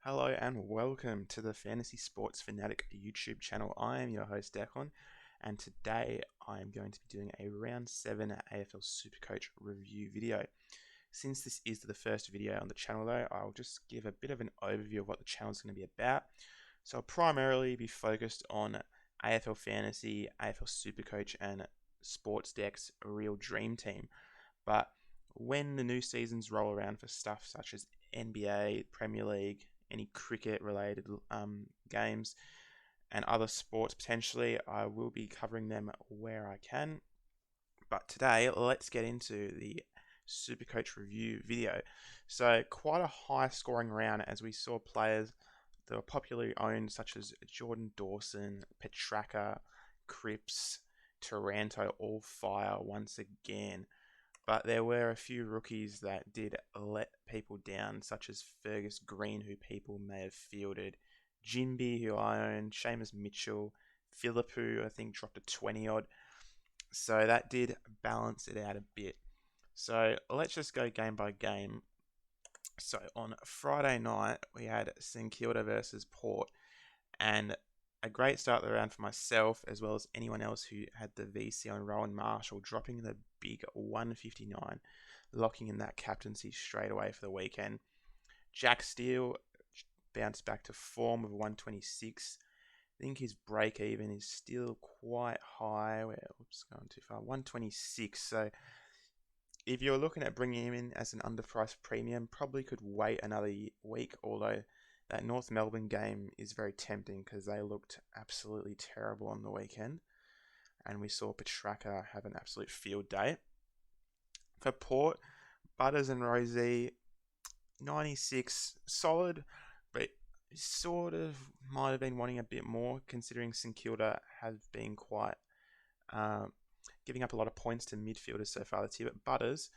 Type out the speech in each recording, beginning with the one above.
Hello and welcome to the Fantasy Sports Fanatic YouTube channel. I am your host Declan, and today I am going to be doing a round 7 AFL Supercoach review video. Since this is the first video on the channel though, I'll just give a bit of an overview of what the channel is going to be about. So I'll primarily be focused on AFL Fantasy, AFL Supercoach and Sports Deck's Real Dream Team. But when the new seasons roll around for stuff such as NBA, Premier League, any cricket related games and other sports potentially, I will be covering them where I can. But today, let's get into the Supercoach review video. So quite a high scoring round as we saw players that were popularly owned such as Jordan Dawson, Petraka, Cripps, Taranto all fire once again. But there were a few rookies that did let people down, such as Fergus Green, who people may have fielded, Jinby, who I owned, Seamus Mitchell, Philippou, I think dropped a 20 odd. So that did balance it out a bit. So let's just go game by game. So on Friday night, we had St Kilda versus Port, and a great start of the round for myself, as well as anyone else who had the VC on Rowan Marshall, dropping the big 159, locking in that captaincy straight away for the weekend. Jack Steele bounced back to form of 126. I think his break even is still quite high. Oops, going too far. 126. So if you're looking at bringing him in as an underpriced premium, probably could wait another week, although that North Melbourne game is very tempting because they looked absolutely terrible on the weekend. And we saw Petraka have an absolute field day. For Port, Butters and Rosie, 96, solid, but sort of might have been wanting a bit more considering St Kilda have been quite giving up a lot of points to midfielders so far this year. But Butters,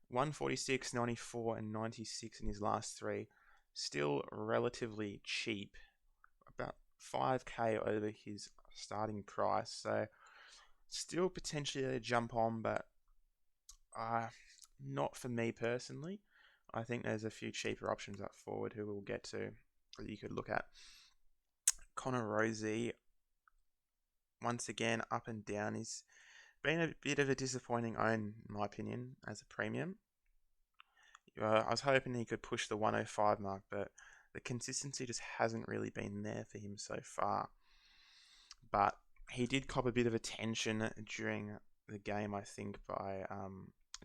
146, 94 and 96 in his last three. Still relatively cheap, about 5k over his starting price, so still potentially a jump on, but not for me personally. I think there's a few cheaper options up forward who we'll get to that you could look at. Connor Rosie, once again up and down. He's been a bit of a disappointing own, in my opinion, as a premium. I was hoping he could push the 105 mark, but the consistency just hasn't really been there for him so far. But he did cop a bit of attention during the game, I think, by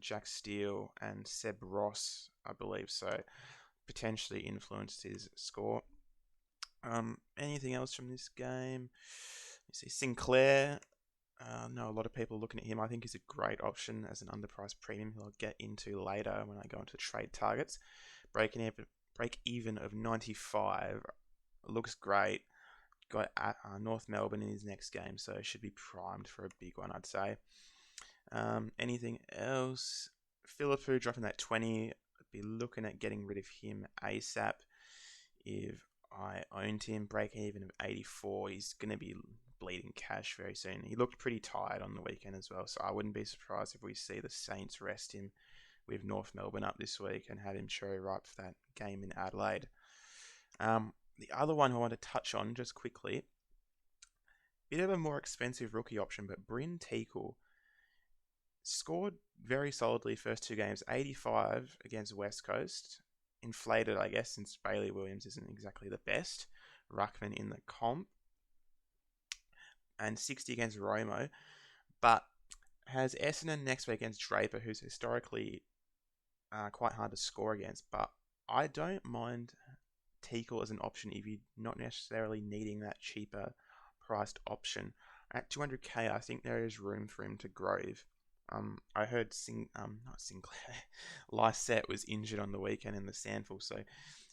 Jack Steele and Seb Ross, I believe, so potentially influenced his score. Anything else from this game? You see Sinclair. No, a lot of people looking at him. I think he's a great option as an underpriced premium, who I'll get into later when I go into trade targets. Break even of 95 looks great. Got North Melbourne in his next game, so should be primed for a big one, I'd say. Anything else? Philippou dropping that 20. I'd be looking at getting rid of him ASAP. If I owned him, break even of 84, he's going to be bleeding cash very soon. He looked pretty tired on the weekend as well, so I wouldn't be surprised if we see the Saints rest him with North Melbourne up this week and have him cherry ripe for that game in Adelaide. The other one I want to touch on just quickly, bit of a more expensive rookie option, but Bryn Teakle scored very solidly first two games, 85 against West Coast. Inflated, I guess, since Bailey Williams isn't exactly the best ruckman in the comp. And 60 against Romo, but has Essendon next week against Draper, who's historically quite hard to score against. But I don't mind Teakle as an option if you're not necessarily needing that cheaper priced option. At 200k, I think there is room for him to grow. I heard not Sinclair, Lysette was injured on the weekend in the Sandful, so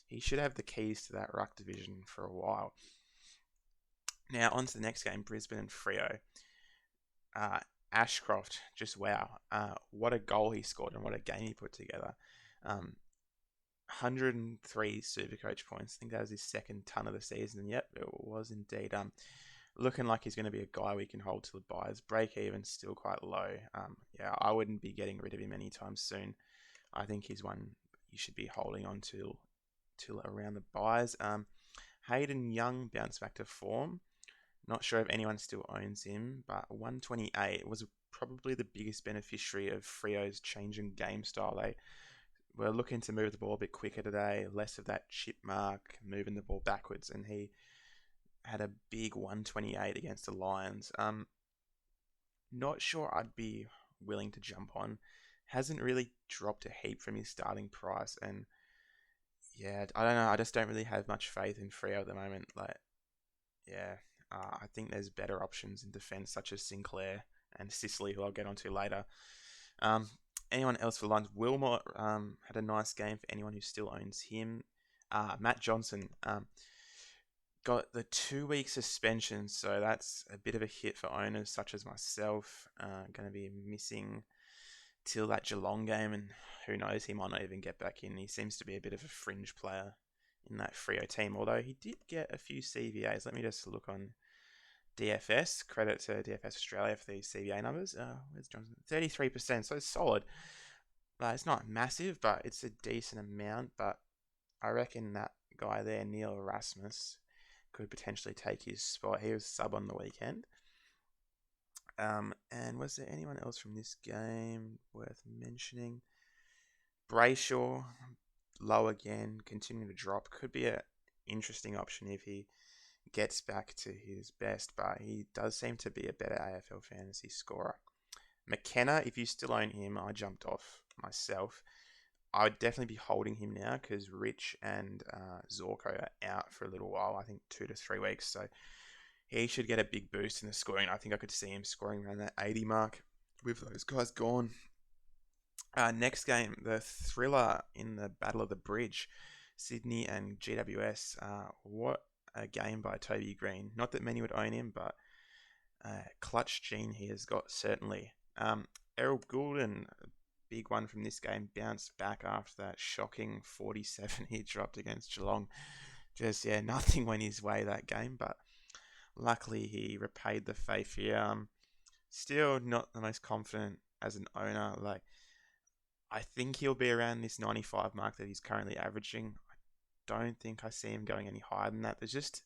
he should have the keys to that ruck division for a while. Now, on to the next game, Brisbane and Freo. Ashcroft, just wow. What a goal he scored and what a game he put together. 103 Supercoach points. I think that was his second ton of the season. And yep, it was indeed. Looking like he's going to be a guy we can hold till the buys. Break even still quite low. Yeah, I wouldn't be getting rid of him anytime soon. I think he's one you should be holding on to till around the buys. Hayden Young bounced back to form. Not sure if anyone still owns him, but 128 was probably the biggest beneficiary of Freo's changing game style. They were looking to move the ball a bit quicker today, less of that chip mark, moving the ball backwards, and he had a big 128 against the Lions. Not sure I'd be willing to jump on. Hasn't really dropped a heap from his starting price, and yeah, I don't know. I just don't really have much faith in Freo at the moment. Yeah, I think there's better options in defence, such as Sinclair and Sicily, who I'll get onto later. Um, Anyone else for the Lions? Wilmot had a nice game for anyone who still owns him. Matt Johnson got the 2-week suspension, so that's a bit of a hit for owners such as myself. Going to be missing till that Geelong game, and who knows, he might not even get back in. He seems to be a bit of a fringe player in that Freo team, although he did get a few CVAs. Let me just look on DFS. Credit to DFS Australia for these CVA numbers. Where's Johnson? 33%, so it's solid. It's not massive, but it's a decent amount. But I reckon that guy there, Neil Erasmus, could potentially take his spot. He was sub on the weekend. And was there anyone else from this game worth mentioning? Brayshaw, low again, continuing to drop. Could be an interesting option if he gets back to his best, but he does seem to be a better AFL fantasy scorer. McKenna, if you still own him, I jumped off myself. I would definitely be holding him now because Rich and Zorko are out for a little while, I think 2 to 3 weeks, so he should get a big boost in the scoring. I think I could see him scoring around that 80 mark with those guys gone. Next game, the thriller in the Battle of the Bridge, Sydney and GWS. What a game by Toby Green. Not that many would own him, but clutch gene he has got, certainly. Errol Goulden, a big one from this game, bounced back after that shocking 47 he dropped against Geelong. Just, nothing went his way that game, but luckily he repaid the faith here. Still not the most confident as an owner. I think he'll be around this 95 mark that he's currently averaging. I don't think I see him going any higher than that. There's just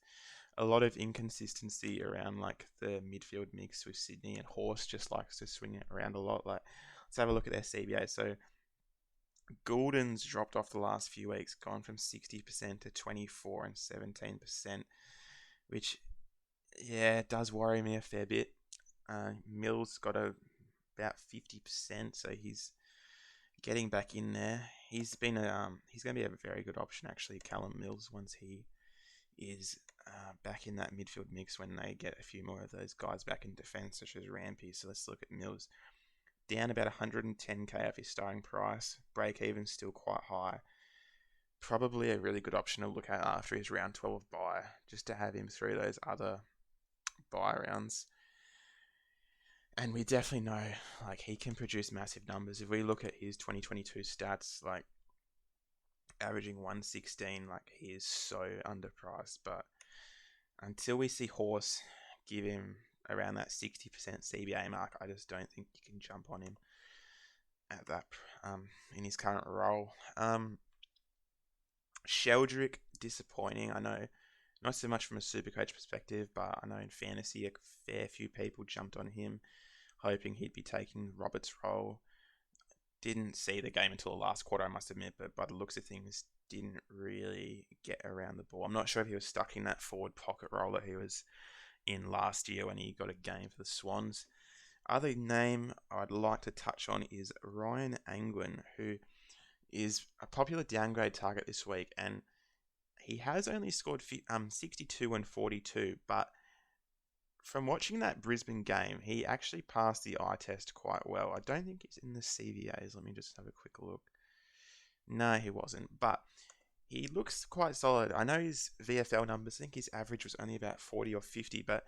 a lot of inconsistency around the midfield mix with Sydney, and Horse just likes to swing it around a lot. Let's have a look at their CBA. So Goulden's dropped off the last few weeks, gone from 60% to 24 and 17%, which does worry me a fair bit. Mills got about 50%, so he's getting back in there. He's going to be a very good option actually, Callum Mills, once he is back in that midfield mix when they get a few more of those guys back in defence, such as Rampy. So let's look at Mills. Down about 110k off his starting price. Break even still quite high. Probably a really good option to look at after his round 12 buy, just to have him through those other buy rounds. And we definitely know he can produce massive numbers. If we look at his 2022 stats, averaging 116, he is so underpriced. But until we see Horse give him around that 60% CBA mark, I just don't think you can jump on him at that in his current role. Sheldrick, disappointing. I know, not so much from a Supercoach perspective, but I know in fantasy a fair few people jumped on him, hoping he'd be taking Roberts' role. Didn't see the game until the last quarter, I must admit, but by the looks of things, didn't really get around the ball. I'm not sure if he was stuck in that forward pocket role that he was in last year when he got a game for the Swans. Other name I'd like to touch on is Ryan Angwin, who is a popular downgrade target this week, and he has only scored 62 and 42, but from watching that Brisbane game, he actually passed the eye test quite well. I don't think he's in the CVAs. Let me just have a quick look. No, he wasn't, but he looks quite solid. I know his VFL numbers, I think his average was only about 40 or 50, but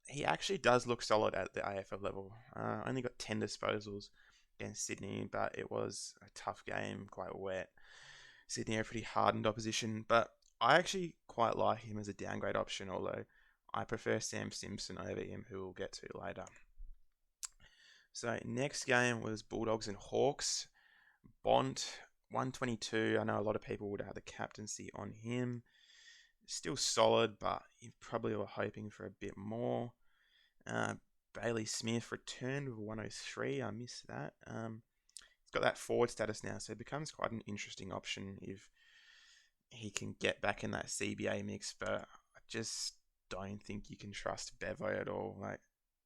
he actually does look solid at the AFL level. Only got 10 disposals against Sydney, but it was a tough game, quite wet. Sydney are a pretty hardened opposition, but I actually quite like him as a downgrade option, although I prefer Sam Simpson over him, who we'll get to later. So next game was Bulldogs and Hawks. Bont 122. I know a lot of people would have the captaincy on him. Still solid, but you probably were hoping for a bit more. Bailey Smith returned with 103. I missed that. He's got that forward status now, so it becomes quite an interesting option if he can get back in that CBA mix. But I just don't think you can trust Bevo at all.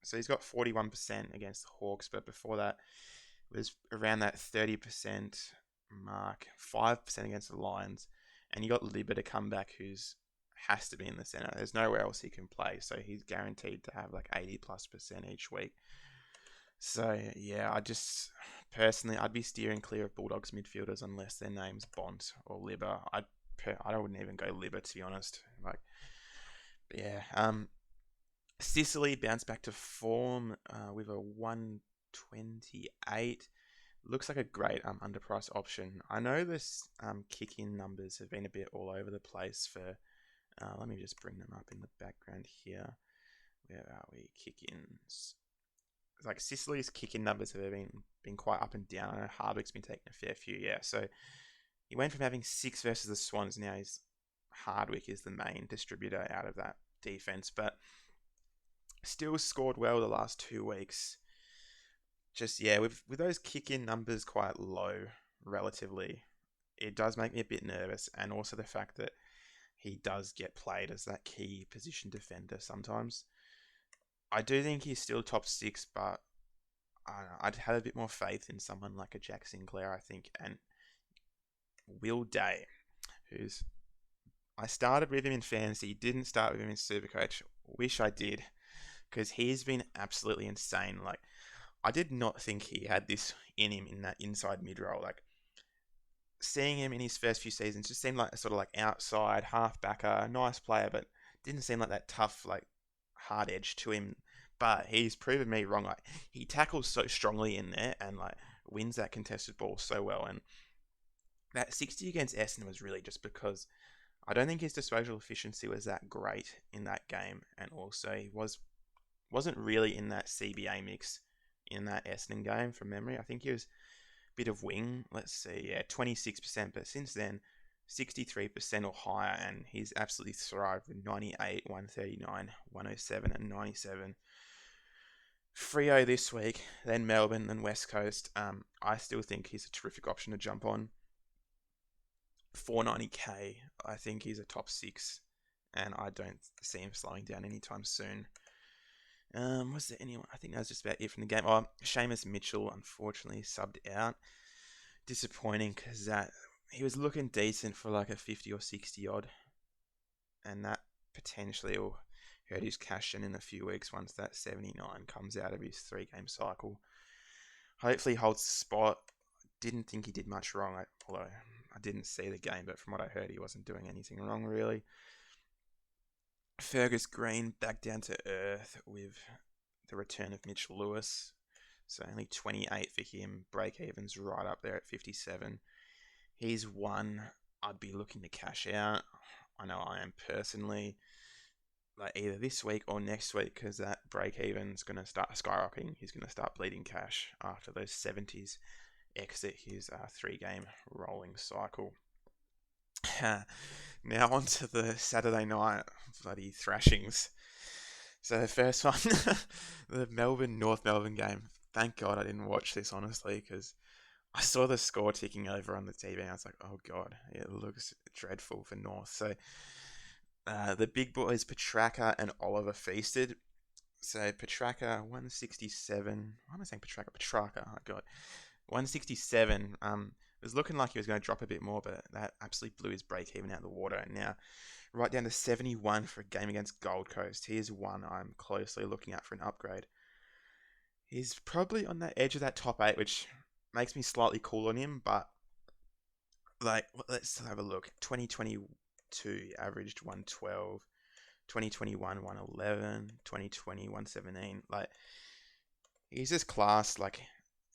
So he's got 41% against the Hawks, but before that it was around that 30% mark, 5% against the Lions, and you got Libba to come back, who's has to be in the center. There's nowhere else he can play, so he's guaranteed to have 80+% each week. So yeah, I'd be steering clear of Bulldogs midfielders unless their name's Bont or Libba. I wouldn't even go Libba, to be honest. Sicily bounced back to form with a 128. Looks like a great underpriced option. I know this kick-in numbers have been a bit all over the place for. Let me just bring them up in the background here. Where are we? Kick-ins. Sicily's kick-in numbers have been quite up and down. I know Hardwick's been taking a fair few. Yeah, so he went from having 6 versus the Swans. Now Hardwick is the main distributor out of that defense, but still scored well the last 2 weeks. Just, yeah, with those kick-in numbers quite low relatively, it does make me a bit nervous. And also the fact that he does get played as that key position defender sometimes. I do think he's still top 6, but I'd have a bit more faith in someone like a Jack Sinclair, I think. And Will Day, I started with him in fantasy, didn't start with him in Supercoach. Wish I did, because he's been absolutely insane. I did not think he had this in him in that inside mid-roll. Seeing him in his first few seasons just seemed like a sort of outside half-backer, nice player, but didn't seem like that tough, hard edge to him. But he's proven me wrong. He tackles so strongly in there and wins that contested ball so well. And that 60 against Essendon was really just because I don't think his disposal efficiency was that great in that game, and also he wasn't really in that CBA mix in that Essendon game from memory. I think he was a bit of wing. Let's see, 26%, but since then 63% or higher, and he's absolutely thrived with 98, 139, 107, and 97. Freo this week, then Melbourne, then West Coast. I still think he's a terrific option to jump on. 490k, I think he's a top 6, and I don't see him slowing down anytime soon. Was there anyone? I think that was just about it from the game. Seamus Mitchell, unfortunately, subbed out. Disappointing, because he was looking decent for a 50 or 60 odd, and that potentially will hurt his cash in a few weeks once that 79 comes out of his 3-game cycle. Hopefully he holds the spot. Didn't think he did much wrong, although I didn't see the game, but from what I heard, he wasn't doing anything wrong really. Fergus Green back down to earth with the return of Mitch Lewis. So only 28 for him. Break-even's right up there at 57. He's one I'd be looking to cash out. I know I am personally. Either this week or next week, because that break-even's going to start skyrocketing. He's going to start bleeding cash after those 70s exit his 3-game rolling cycle. Now on to the Saturday night bloody thrashings. So the first one, the North Melbourne game. Thank God I didn't watch this, honestly, because I saw the score ticking over on the TV and I was like, oh God, it looks dreadful for North. So the big boys, Petrarca and Oliver, feasted. So Petrarca, 167. Why am I saying Petrarca? Petrarca, oh God. 167. It was looking like he was going to drop a bit more, but that absolutely blew his break-even out of the water. And now, right down to 71 for a game against Gold Coast. Here's one I'm closely looking at for an upgrade. He's probably on the edge of that top 8, which makes me slightly cool on him, but let's have a look. 2022 averaged 112, 2021 111, 2020 117. He's just class.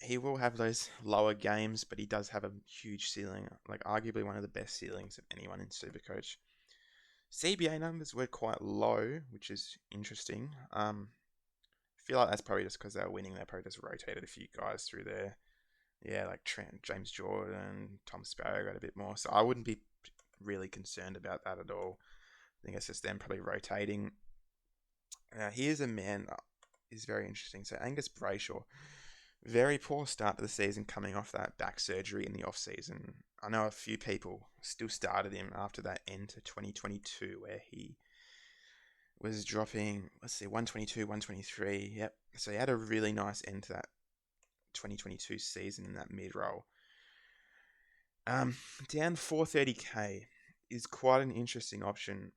He will have those lower games, but he does have a huge ceiling, arguably one of the best ceilings of anyone in Supercoach. CBA numbers were quite low, which is interesting. I feel like that's probably just because they were winning. They probably just rotated a few guys through there. yeah, like James Jordan, Tom Sparrow got a bit more. So I wouldn't be really concerned about that at all. I think it's just them probably rotating. Here's a man that is very interesting. So Angus Brayshaw, very poor start to the season coming off that back surgery in the off season. I know a few people still started him after that end to 2022 where he was dropping, let's see, 122, 123. Yep. So he had a really nice end to that 2022 season in that mid roll. Down 430k is quite an interesting option.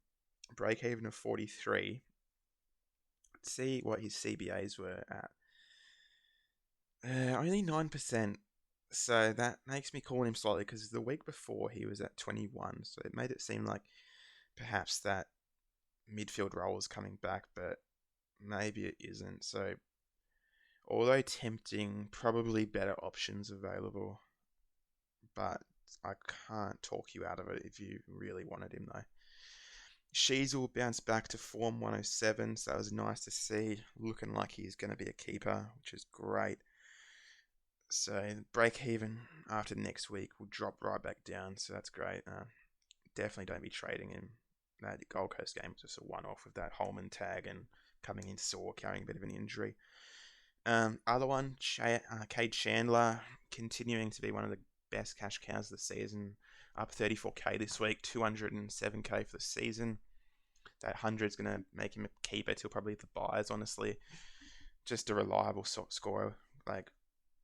Break even of 43. Let's see what his CBAs were at. Only 9%. So that makes me call him slightly because the week before he was at 21. So it made it seem like perhaps that midfield role is coming back, but maybe it isn't. So although tempting, probably better options available. But I can't talk you out of it if you really wanted him though. Sheasel bounced back to form 107, so that was nice to see. Looking like he's going to be a keeper, which is great. So break even after next week will drop right back down, so that's great. Definitely don't be trading him. That Gold Coast game was just a one-off with that Holman tag and coming in sore, carrying a bit of an injury. Other one, Cade Chandler, continuing to be one of the best cash cows of the season. Up 34k this week, 207k for the season. That 100 is going to make him a keeper till probably the buys, honestly. Just a reliable scorer. Like,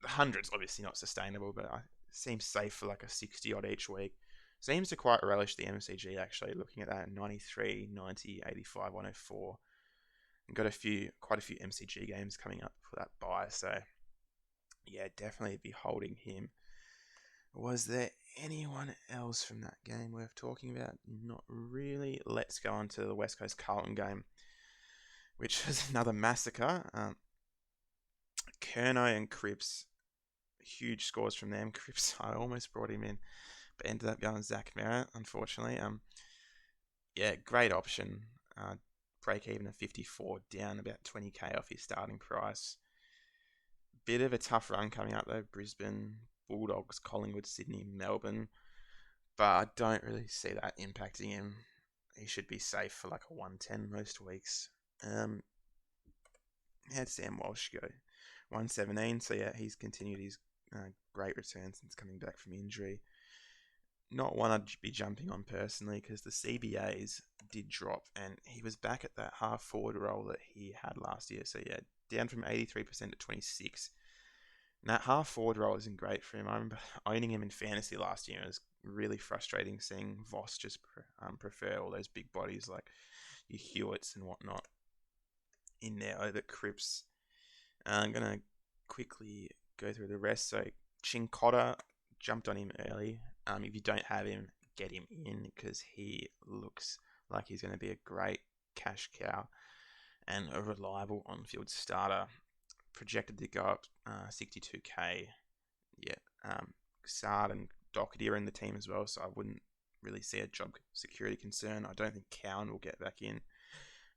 the 100's obviously not sustainable, but it seems safe for like a 60 odd each week. Seems to quite relish the MCG, actually, looking at that 93, 90, 85, 104. And got quite a few MCG games coming up for that buy, so yeah, definitely be holding him. Was there anyone else from that game worth talking about? Not really. Let's go on to the West Coast Carlton game, which was another massacre. Kerno and Cripps, huge scores from them. Cripps, I almost brought him in, but ended up going Zach Merritt, unfortunately. Yeah, great option. Break even at 54, down about 20k off his starting price. Bit of a tough run coming up though. Brisbane, Bulldogs, Collingwood, Sydney, Melbourne. But I don't really see that impacting him. He should be safe for like a 110 most weeks. How'd Sam Walsh go? 117. So yeah, he's continued his great return since coming back from injury. Not one I'd be jumping on personally because the CBAs did drop and he was back at that half forward role that he had last year. So yeah, down from 83% to 26%. And that half forward role isn't great for him. I remember owning him in fantasy last year. It was really frustrating seeing Voss just prefer all those big bodies like your Hewitts and whatnot in there over Cripps. I'm going to quickly go through the rest. So Chincotta, jumped on him early. If you don't have him, get him in because he looks like he's going to be a great cash cow and a reliable on-field starter. Projected to go up 62k. Yeah, Sard and Doherty are in the team as well, so I wouldn't really see a job security concern. I don't think Cowan will get back in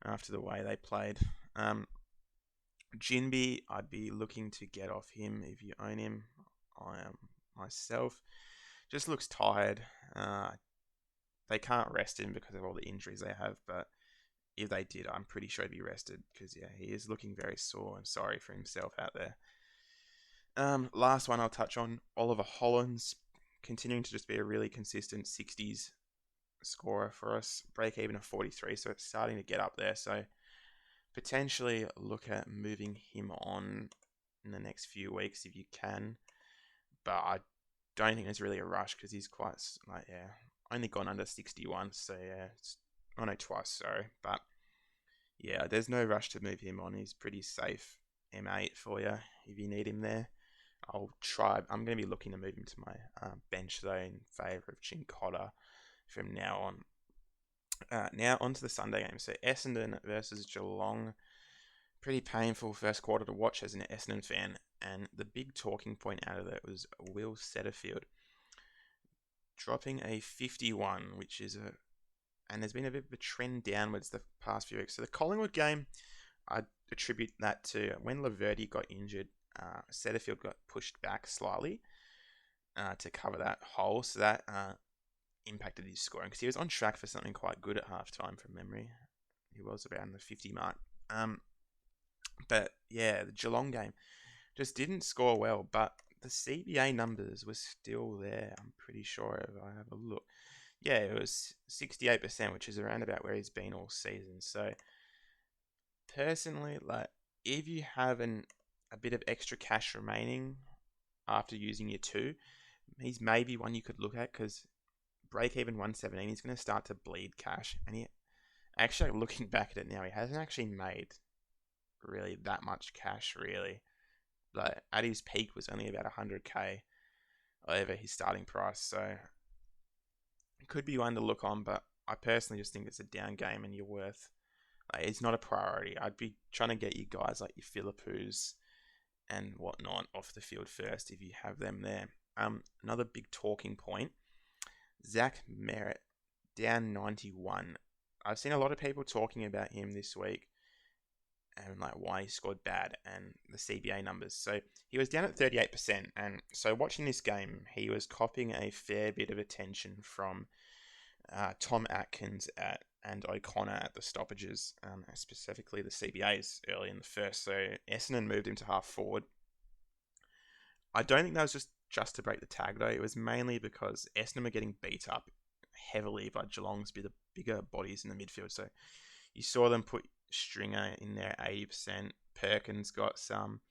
after the way they played. Jinby, I'd be looking to get off him if you own him. I am myself. Just looks tired. They can't rest him because of all the injuries they have, but if they did, I'm pretty sure he'd be rested because, yeah, he is looking very sore and sorry for himself out there. Last one I'll touch on, Oliver Hollands, continuing to just be a really consistent 60s scorer for us. Break even of 43, so it's starting to get up there. So potentially look at moving him on in the next few weeks if you can. But I don't think there's really a rush because he's quite, like, yeah, only gone under 61. So, yeah, twice, sorry. But, yeah, there's no rush to move him on. He's pretty safe M8 for you if you need him there. I'm going to be looking to move him to my bench, though, in favour of Chincotta from now on. Now, on to the Sunday game. So, Essendon versus Geelong. Pretty painful first quarter to watch as an Essendon fan. And the big talking point out of that was Will Setterfield dropping a 51, which is and there's been a bit of a trend downwards the past few weeks. So the Collingwood game, I attribute that to when Laverty got injured, Setterfield got pushed back slightly. to cover that hole. So that impacted his scoring because he was on track for something quite good at halftime from memory. He was around the 50 mark. But yeah, the Geelong game just didn't score well, but the CBA numbers were still there. I'm pretty sure if I have a look. Yeah, it was 68%, which is around about where he's been all season. So personally, like if you have a bit of extra cash remaining after using your two, he's maybe one you could look at because break even 117, he's going to start to bleed cash. And he actually, looking back at it now, he hasn't actually made really that much cash, really. Like at his peak was only about 100k over his starting price, so it could be one to look on. But I personally just think it's a down game, and you're worth. Like, it's not a priority. I'd be trying to get you guys like your Philippus and whatnot off the field first if you have them there. Another big talking point: Zach Merritt down 91. I've seen a lot of people talking about him this week and like why he scored bad and the CBA numbers. So he was down at 38%, and so watching this game, he was copying a fair bit of attention from Tom Atkins and O'Connor at the stoppages, specifically the CBAs early in the first. So Essendon moved him to half forward. I don't think that was just to break the tag though. It was mainly because Essendon were getting beat up heavily by Geelong's bigger bodies in the midfield. So you saw them put Stringer in there 80%. Perkins got some.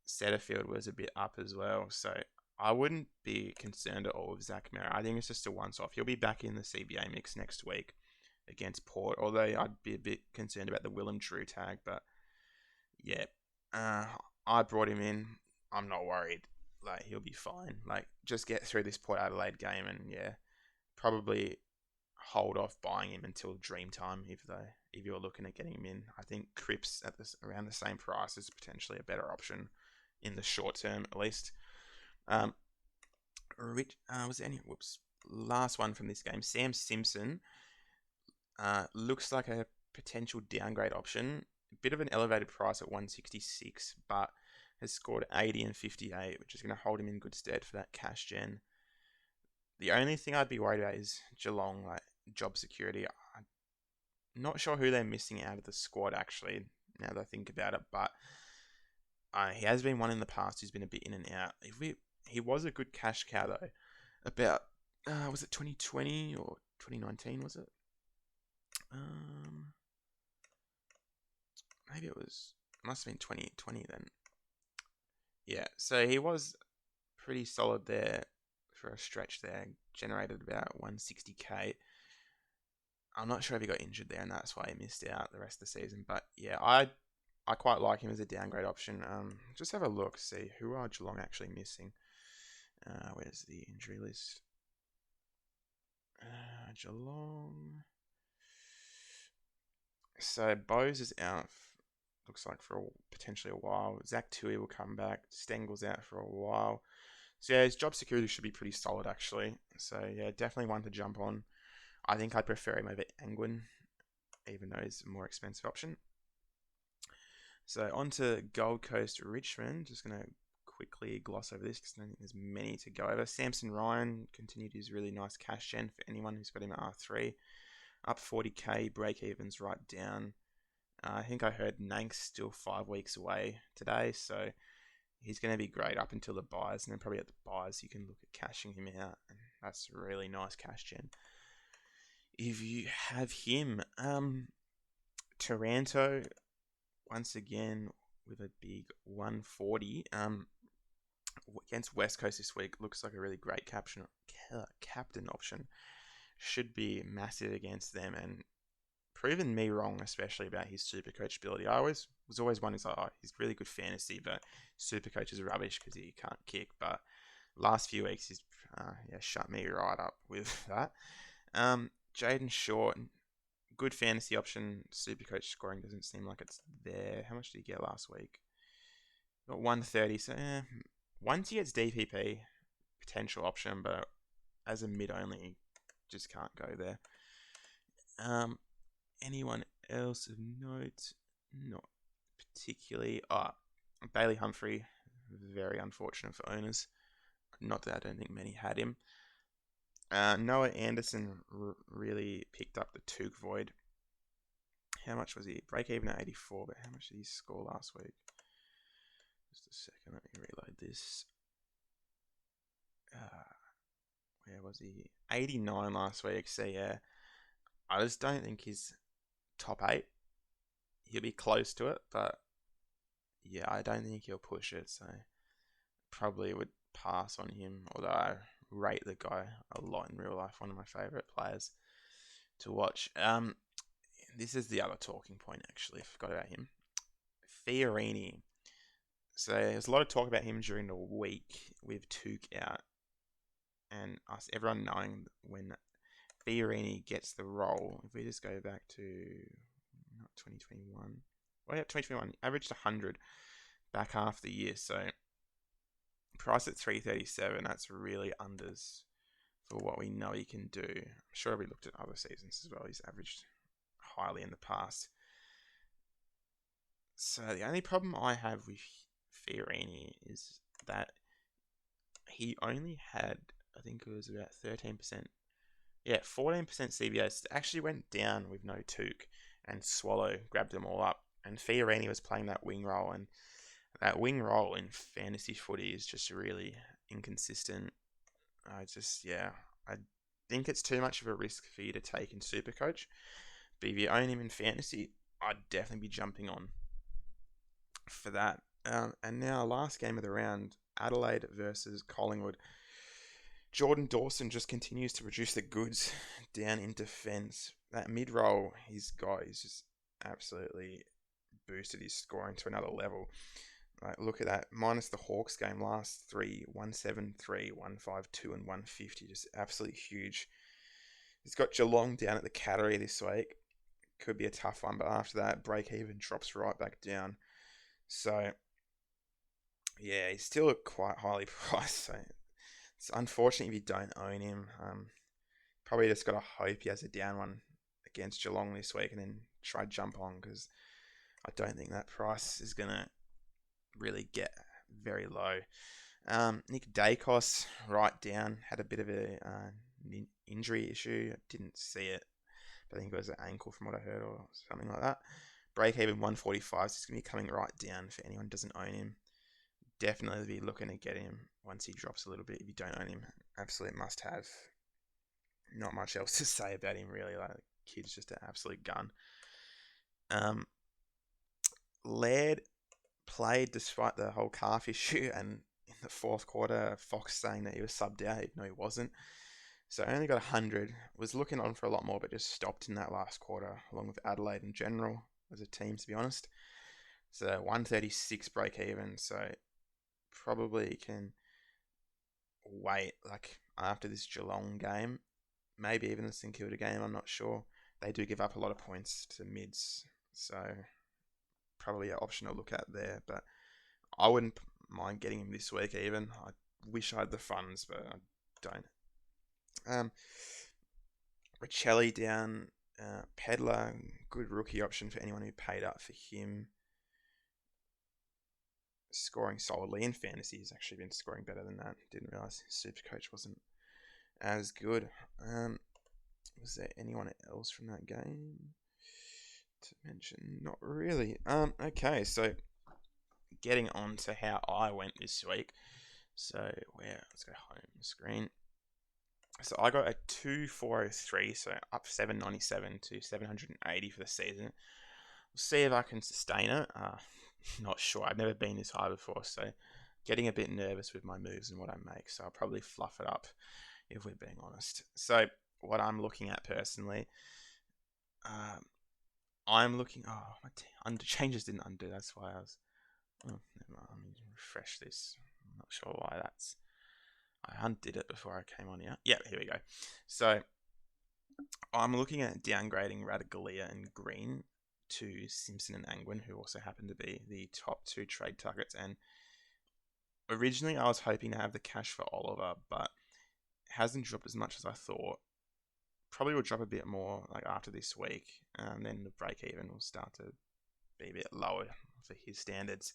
Setterfield was a bit up as well. So I wouldn't be concerned at all with Zach Merritt. I think it's just a once-off. He'll be back in the CBA mix next week against Port, although I'd be a bit concerned about the Willem Drew tag. But yeah, I brought him in. I'm not worried. Like, he'll be fine. Like, just get through this Port Adelaide game and yeah, probably hold off buying him until dream time if you're looking at getting him in. I think Cripps at around the same price is potentially a better option in the short term at least. Was there any last one from this game? Sam Simpson looks like a potential downgrade option. A bit of an elevated price at 166, but has scored 80 and 58, which is going to hold him in good stead for that cash gen. The only thing I'd be worried about is Geelong, like job security. I'm not sure who they're missing out of the squad, actually, now that I think about it, but he has been one in the past who's been a bit in and out. He was a good cash cow, though, about, was it 2020 or 2019, was it? Maybe must have been 2020 then. Yeah, so he was pretty solid there for a stretch there, generated about 160k. I'm not sure if he got injured there, and that's why he missed out the rest of the season. But yeah, I quite like him as a downgrade option. Just have a look, see who are Geelong actually missing. Where's the injury list? Geelong. So Bose is out. Looks like for potentially a while. Zach Tui will come back. Stengel's out for a while. So yeah, his job security should be pretty solid actually. So yeah, definitely one to jump on. I think I'd prefer him over Angwin, even though he's a more expensive option. So on to Gold Coast Richmond. Just going to quickly gloss over this because I don't think there's many to go over. Samson Ryan continued his really nice cash gen for anyone who's got him at R3. Up 40k, break evens right down. I think I heard Nank's still 5 weeks away today, so he's going to be great up until the buys, and then probably at the buys you can look at cashing him out, and that's a really nice cash gen. If you have him, Taranto, once again with a big 140 against West Coast this week, looks like a really great captain option. Should be massive against them, and proven me wrong, especially about his Supercoach ability. I was always one who's like, oh, he's really good fantasy, but Supercoach is rubbish because he can't kick. But last few weeks, he's shut me right up with that. Jaden Short, good fantasy option. Supercoach scoring doesn't seem like it's there. How much did he get last week? Got 130. So once he gets DPP, potential option, but as a mid only, just can't go there. Anyone else of note? Not particularly. Bailey Humphrey, very unfortunate for owners. Not that I don't think many had him. Noah Anderson really picked up the Took void. How much was he? Break even at 84, but how much did he score last week? Just a second, let me reload this. Where was he? 89 last week. So yeah, I just don't think he's top 8. He'll be close to it, but yeah, I don't think he'll push it. So probably would pass on him. Although I rate the guy a lot in real life. One of my favourite players to watch. This is the other talking point, actually. I forgot about him. Fiorini. So there's a lot of talk about him during the week with Took out. And everyone knowing when Fiorini gets the role. If we just go back to, not 2021. Well, yeah, 2021. Averaged 100 back half the year. So price at 337. That's really unders for what we know he can do. I'm sure we looked at other seasons as well. He's averaged highly in the past. So the only problem I have with Fiorini is that he only had, I think it was about 13%. Yeah, 14% CBAs. Actually went down with no Took, and Swallow grabbed them all up. And Fiorini was playing that wing role, and that wing role in fantasy footy is just really inconsistent. I think it's too much of a risk for you to take in Supercoach. But if you own him in fantasy, I'd definitely be jumping on for that. And now, last game of the round, Adelaide versus Collingwood. Jordan Dawson just continues to produce the goods down in defence. That mid-roll he's got, he's just absolutely boosted his scoring to another level. Like, look at that. Minus the Hawks game, last 3, 173, 152 and 150. Just absolutely huge. He's got Geelong down at the Cattery this week. Could be a tough one, but after that, break even drops right back down. So, yeah, he's still quite highly priced. So, it's unfortunate if you don't own him. Probably just got to hope he has a down one against Geelong this week and then try jump on, because I don't think that price is going to really get very low. Nick Dacos, right down, had a bit of a injury issue. I didn't see it. I think it was an ankle from what I heard or something like that. Break even 145, so it's going to be coming right down for anyone who doesn't own him. Definitely be looking to get him once he drops a little bit if you don't own him. Absolute must have. Not much else to say about him really. Like, the kid's just an absolute gun. Laird played despite the whole calf issue, and in the fourth quarter, Fox saying that he was subbed out. No, he wasn't. So only got 100. Was looking on for a lot more, but just stopped in that last quarter, along with Adelaide in general as a team, to be honest. So 136 break even. So probably can wait, like, after this Geelong game, maybe even the St Kilda game. I'm not sure. They do give up a lot of points to mids, so probably an option to look at there. But I wouldn't mind getting him this week even. I wish I had the funds, but I don't. Richelli down, Pedler, good rookie option for anyone who paid up for him. Scoring solidly in fantasy. He's actually been scoring better than that. Didn't realise Supercoach wasn't as good. Was there anyone else from that game to mention? Not really. Okay, so getting on to how I went this week. So let's go home screen. So I got a 2,403, so up 797 to 780 for the season. We'll see if I can sustain it. Not sure. I've never been this high before, so getting a bit nervous with my moves and what I make. So I'll probably fluff it up, if we're being honest. So what I'm looking at personally, I'm looking. Oh, my changes didn't undo. That's why I was. Oh, never mind. Let me refresh this. I'm not sure why that's. I undid it before I came on here. Yeah, here we go. So I'm looking at downgrading Radaglia and Green to Simpson and Angwin, who also happen to be the top 2 trade targets. And originally I was hoping to have the cash for Oliver, but it hasn't dropped as much as I thought. Probably will drop a bit more like after this week, and then the break even will start to be a bit lower for his standards.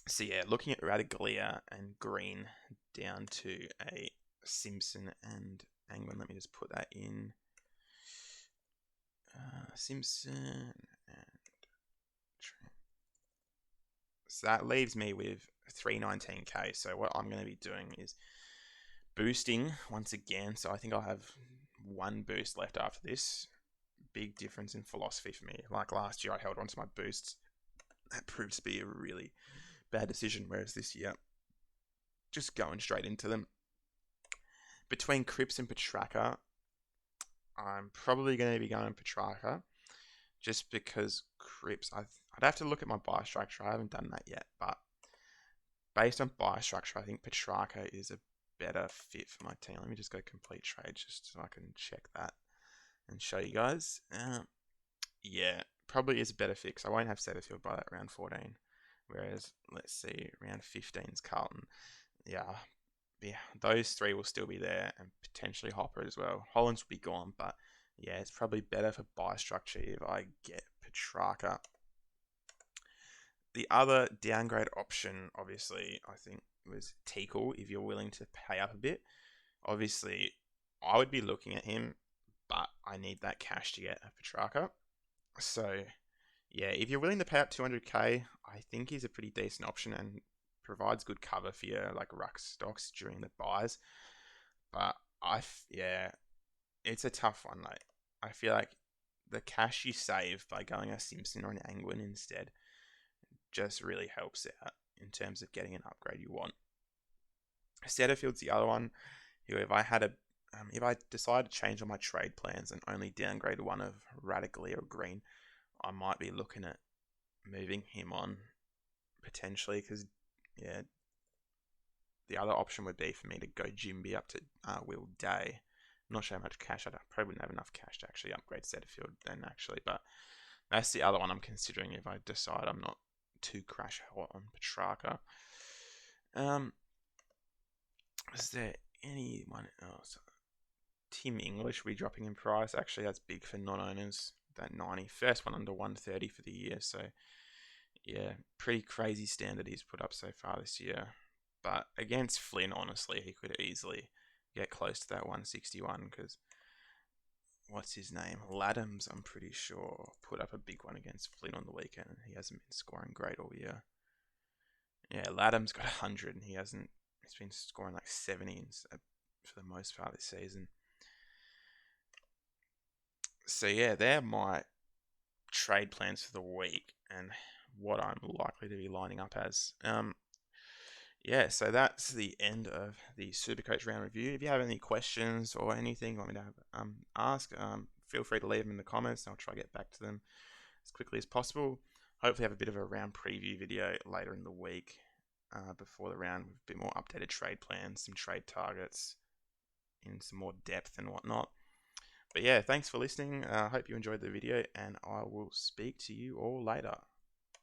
So yeah, looking at Radaglia and Green down to a Simpson and Angwin. Let me just put that in. Simpson and so that leaves me with 319k. So what I'm going to be doing is boosting once again. So I think I'll have one boost left after this. Big difference in philosophy for me. Like last year, I held on to my boosts. That proved to be a really bad decision. Whereas this year, just going straight into them. Between Cripps and Petrarca, I'm probably going to be going Petrarca just because Cripps, I'd have to look at my buy structure. I haven't done that yet, but based on buy structure, I think Petrarca is a better fit for my team. Let me just go complete trade just so I can check that and show you guys. Yeah, probably is a better fit because I won't have Setterfield by that round 14. Whereas, let's see, round 15 is Carlton. Yeah, those three will still be there and potentially Hopper as well. Hollands will be gone, but yeah, it's probably better for buy structure if I get Petrarca. The other downgrade option, obviously, I think was Teakle if you're willing to pay up a bit. Obviously, I would be looking at him, but I need that cash to get a Petrarca. So, yeah, if you're willing to pay up 200k, I think he's a pretty decent option and provides good cover for your like ruck stocks during the buys. But yeah, it's a tough one. Like I feel like the cash you save by going a Simpson or an Angwin instead just really helps out in terms of getting an upgrade you want. Setterfield's the other one. If I decide to change all my trade plans and only downgrade one of Radically or Green, I might be looking at moving him on potentially because yeah, the other option would be for me to go Jimby up to Will Day. I'm not sure how much cash I probably wouldn't have enough cash to actually upgrade Setterfield then actually, but that's the other one I'm considering if I decide I'm not too crash hot on Petrarca. Is there anyone else? Tim English will be dropping in price. Actually, that's big for non-owners. That 90. First one under 130 for the year. So, yeah, pretty crazy standard he's put up so far this year. But against Flynn, honestly, he could easily get close to that 161 because what's his name? Laddams, I'm pretty sure, put up a big one against Flynn on the weekend. He hasn't been scoring great all year. Yeah, Laddams got 100 and he's been scoring like 70 for the most part this season. So yeah, they're my trade plans for the week and what I'm likely to be lining up as. Yeah, so that's the end of the Supercoach round review. If you have any questions or anything you want me to ask, feel free to leave them in the comments. I'll try to get back to them as quickly as possible. Hopefully have a bit of a round preview video later in the week before the round with a bit more updated trade plans, some trade targets in some more depth and whatnot. But yeah, thanks for listening. I hope you enjoyed the video and I will speak to you all later.